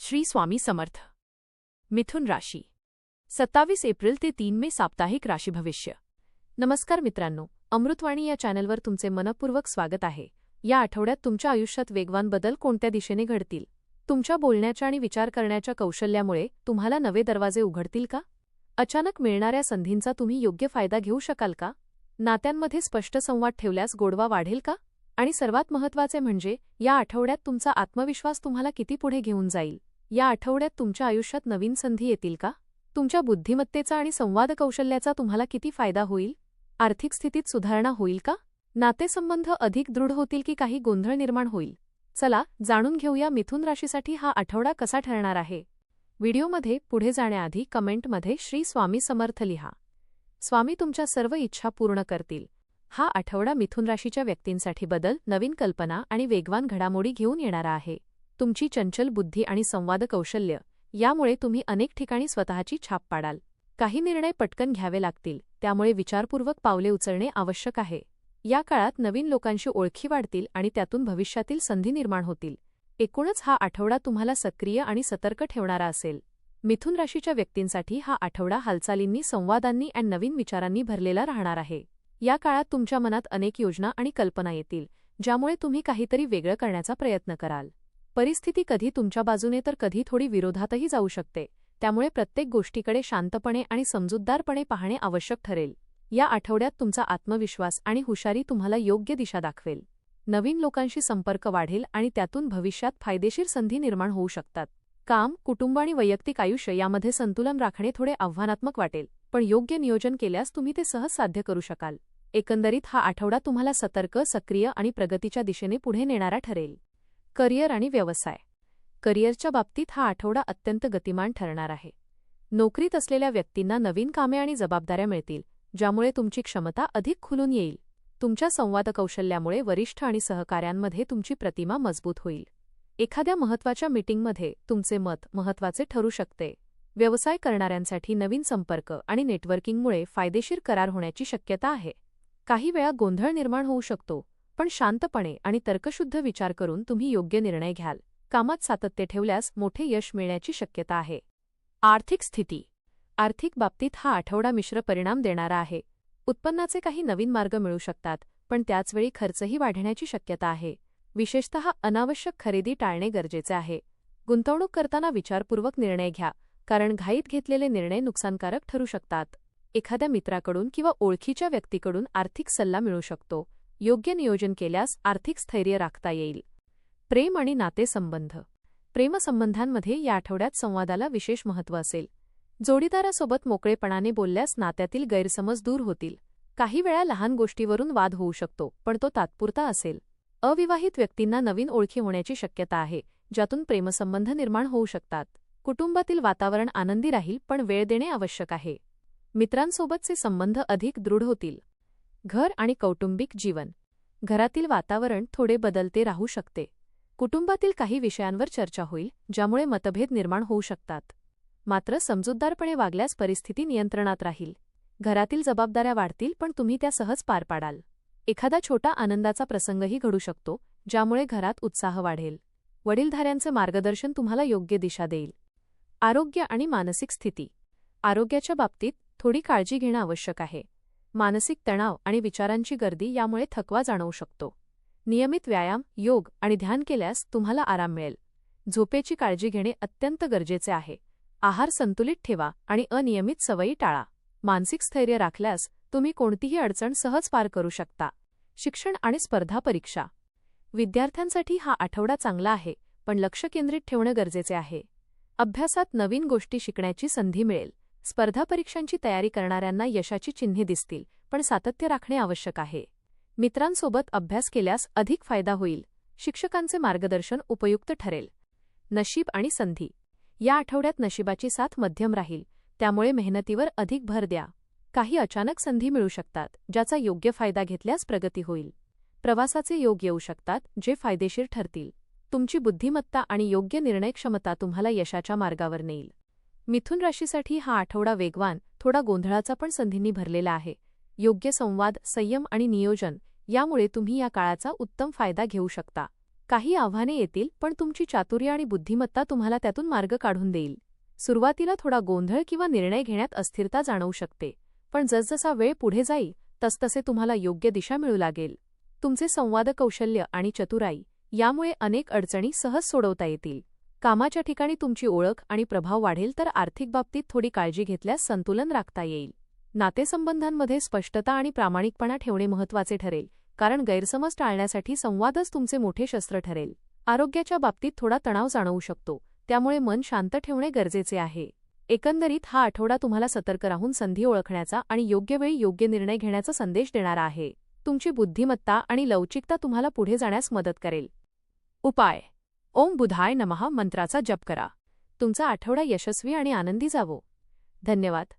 श्री स्वामी समर्थ. मिथुन राशी 27 एप्रिल ते 3 मे साप्ताहिक राशी भविष्य. नमस्कार मित्रांनो, अमृतवाणी या चॅनलवर तुमचे मनपूर्वक स्वागत आहे. या आठवड्यात तुमच्या आयुष्यात वेगवान बदल कोणत्या दिशेने घडतील? तुमच्या बोलण्याच्या आणि विचार करण्याच्या कौशल्यामुळे तुम्हाला नवे दरवाजे उघडतील का? अचानक मिळणाऱ्या संधींचा तुम्ही योग्य फायदा घेऊ शकाल का? नात्यांमध्ये स्पष्ट संवाद ठेवल्यास गोडवा वाढेल का? आणि सर्वात महत्त्वाचे म्हणजे या आठवड्यात तुमचा आत्मविश्वास तुम्हाला किती पुढे घेऊन जाईल? या आठवड्यात तुमच्या आयुष्यात नवीन संधी येतील का? तुमच्या बुद्धिमत्तेचा आणि संवाद कौशल्याचा तुम्हाला किती फायदा होईल? आर्थिक स्थितीत सुधारणा होईल का? नातेसंबंध अधिक दृढ होतील की काही गोंधळ निर्माण होईल? चला जाणून घेऊया मिथुन राशीसाठी हा आठवडा कसा ठरणार आहे. व्हिडिओमध्ये पुढे जाण्याआधी कमेंटमध्ये श्री स्वामी समर्थ लिहा. स्वामी तुमच्या सर्व इच्छा पूर्ण करतील. हा आठवडा मिथुन राशीच्या व्यक्तींसाठी बदल, नवीन कल्पना आणि वेगवान घडामोडी घेऊन येणारा आहे. तुमची चंचल बुद्धी आणि संवाद कौशल्य यामुळे तुम्ही अनेक ठिकाणी स्वतःची छाप पाडाल. काही निर्णय पटकन घ्यावे लागतील, त्यामुळे विचारपूर्वक पावले उचलणे आवश्यक आहे. या काळात नवीन लोकांशी ओळखी वाढतील आणि त्यातून भविष्यातील संधी निर्माण होतील. एकूणच हा आठवडा तुम्हाला सक्रिय आणि सतर्क ठेवणारा असेल. मिथुन राशीच्या व्यक्तींसाठी हा आठवडा हालचालींनी, संवादांनी आणि नवीन विचारांनी भरलेला राहणार आहे. या काळात तुमच्या मनात अनेक योजना आणि कल्पना येतील, ज्यामुळे तुम्ही काहीतरी वेगळं करण्याचा प्रयत्न कराल. परिस्थिती कधी तुमच्या बाजूने तर कधी थोडी विरोधातही जाऊ शकते, त्यामुळे प्रत्येक गोष्टीकडे शांतपणे आणि समजूतदारपणे पाहणे आवश्यक ठरेल. या आठवड्यात तुमचा आत्मविश्वास आणि हुशारी तुम्हाला योग्य दिशा दाखवेल. नवीन लोकांशी संपर्क वाढेल आणि त्यातून भविष्यात फायदेशीर संधी निर्माण होऊ शकतात. काम, कुटुंब आणि वैयक्तिक आयुष्य यामध्ये संतुलन राखणे थोडे आव्हानात्मक वाटेल, पण योग्य नियोजन केल्यास तुम्ही ते सहज साध्य करू शकाल. एकंदरीत हा आठवडा तुम्हाला सतर्क, सक्रिय आणि प्रगतीच्या दिशेने पुढे नेणारा ठरेल. करिअर आणि व्यवसाय. करिअरच्या बाबतीत हा आठवडा अत्यंत गतिमान ठरणार आहे. नोकरीत असलेल्या व्यक्तींना नवीन कामे आणि जबाबदाऱ्या मिळतील, ज्यामुळे तुमची क्षमता अधिक खुलून येईल. तुमच्या संवाद कौशल्यामुळे वरिष्ठ आणि सहकाऱ्यांमध्ये तुमची प्रतिमा मजबूत होईल. एखाद्या महत्त्वाच्या मीटिंगमध्ये तुमचे मत महत्त्वाचे ठरू शकते. व्यवसाय करणाऱ्यांसाठी नवीन संपर्क आणि नेटवर्किंगमुळे फायदेशीर करार होण्याची शक्यता आहे. काही वेळा गोंधळ निर्माण होऊ शकतो, पण शांतपणे आणि तर्कशुद्ध विचार करून तुम्ही योग्य निर्णय घ्याल. कामात सातत्य ठेवल्यास मोठे यश मिळण्याची शक्यता आहे. आर्थिक स्थिती. आर्थिक बाबतीत हा आठवडा मिश्र परिणाम देणारा आहे. उत्पन्नाचे काही नवीन मार्ग मिळू शकतात, पण त्याचवेळी खर्चही वाढण्याची शक्यता आहे. विशेषतः अनावश्यक खरेदी टाळणे गरजेचे आहे. गुंतवणूक करताना विचारपूर्वक निर्णय घ्या, कारण घाईत घेतलेले निर्णय नुकसानकारक ठरू शकतात. एखाद्या मित्राकडून किंवा ओळखीच्या व्यक्तीकडून आर्थिक सल्ला मिळू शकतो. योग्य नियोजन केल्यास आर्थिक स्थैर्य राखता येईल. प्रेम आणि नातेसंबंध. प्रेमसंबंधांमध्ये या आठवड्यात संवादाला विशेष महत्त्व असेल. जोडीदारासोबत मोकळेपणाने बोलल्यास नात्यातील गैरसमज दूर होतील. काही वेळा लहान गोष्टीवरून वाद होऊ शकतो, पण तो तात्पुरता असेल. अविवाहित व्यक्तींना नवीन ओळखी होण्याची शक्यता आहे, ज्यातून प्रेमसंबंध निर्माण होऊ शकतात. कुटुंबातील वातावरण आनंदी राहील, पण वेळ देणे आवश्यक आहे. मित्रांसोबतचे संबंध अधिक दृढ होतील. घर आणि कौटुंबिक जीवन. घरातील वातावरण थोडे बदलते राहू शकते. कुटुंबातील काही विषयांवर चर्चा होईल, ज्यामुळे मतभेद निर्माण होऊ शकतात. मात्र समजूतदारपणे वागल्यास परिस्थिती नियंत्रणात राहील. घरातील जबाबदाऱ्या वाढतील, पण तुम्ही त्या सहज पार पाडाल. एखादा छोटा आनंदाचा प्रसंगही घडू शकतो, ज्यामुळे घरात उत्साह वाढेल. वडीलधाऱ्यांचे मार्गदर्शन तुम्हाला योग्य दिशा देईल. आरोग्य आणि मानसिक स्थिती. आरोग्याच्या बाबतीत थोडी काळजी घेणं आवश्यक आहे. मानसिक तणाव आणि विचारांची गर्दी यामुळे थकवा जाणवू शकतो. नियमित व्यायाम, योग आणि ध्यान केल्यास तुम्हाला आराम मिळेल. झोपेची काळजी घेणे अत्यंत गरजेचे आहे. आहार संतुलित ठेवा आणि अनियमित सवयी टाळा. मानसिक स्थैर्य राखल्यास तुम्ही कोणतीही अडचण सहज पार करू शकता. शिक्षण आणि स्पर्धा परीक्षा. विद्यार्थ्यांसाठी हा आठवडा चांगला आहे, पण लक्ष केंद्रित ठेवणं गरजेचे आहे. अभ्यासात नवीन गोष्टी शिकण्याची संधी मिळेल. स्पर्धा परीक्षांची तयारी करणाऱ्यांना यशाची चिन्हे दिसतील, पण सातत्य राखणे आवश्यक आहे. मित्रांसोबत अभ्यास केल्यास अधिक फायदा होईल. शिक्षकांचे मार्गदर्शन उपयुक्त ठरेल. नशीब आणि संधी. या आठवड्यात नशिबाची साथ मध्यम राहील, त्यामुळे मेहनतीवर अधिक भर द्या. काही अचानक संधी मिळू शकतात, ज्याचा योग्य फायदा घेतल्यास प्रगती होईल. प्रवासाचे योग येऊ शकतात, जे फायदेशीर ठरतील. तुमची बुद्धिमत्ता आणि योग्य निर्णय क्षमता तुम्हाला यशाच्या मार्गावर नेईल. मिथुन राशीसाठी हा आठवडा वेगवान, थोडा गोंधळाचा पण संधींनी भरलेला आहे. योग्य संवाद, संयम आणि नियोजन यामुळे तुम्ही या काळाचा उत्तम फायदा घेऊ शकता. काही आव्हाने येतील, पण तुमची चातुर्य आणि बुद्धिमत्ता तुम्हाला त्यातून मार्ग काढून देईल. सुरुवातीला थोडा गोंधळ किंवा निर्णय घेण्यात अस्थिरता जाणवू शकते, पण जसजसा वेळ पुढे जाईल तसतसे तुम्हाला योग्य दिशा मिळू लागेल. तुमचे संवाद कौशल्य आणि चतुराई यामुळे अनेक अडचणी सहज सोडवता येतील. कामाच्या ठिकाणी तुमची ओळख आणि प्रभाव वाढेल, तर आर्थिक बाबतीत थोडी काळजी घेतल्यास संतुलन राखता येईल. नातेसंबंधांमध्ये स्पष्टता आणि प्रामाणिकपणा ठेवणे महत्त्वाचे ठरेल, कारण गैरसमज टाळण्यासाठी संवादच तुमचे मोठे शस्त्र ठरेल. आरोग्याच्या बाबतीत थोडा तणाव जाणवू शकतो, त्यामुळे मन शांत ठेवणे गरजेचे आहे. एकंदरीत हा आठवडा तुम्हाला सतर्क राहून संधी ओळखण्याचा आणि योग्य वेळी योग्य निर्णय घेण्याचा संदेश देणारा आहे. तुमची बुद्धिमत्ता आणि लवचिकता तुम्हाला पुढे जाण्यास मदत करेल. उपाय: ओम बुधाय नमः मंत्राचा जप करा. तुमचा आठवडा यशस्वी आणि आनंदी जावो. धन्यवाद.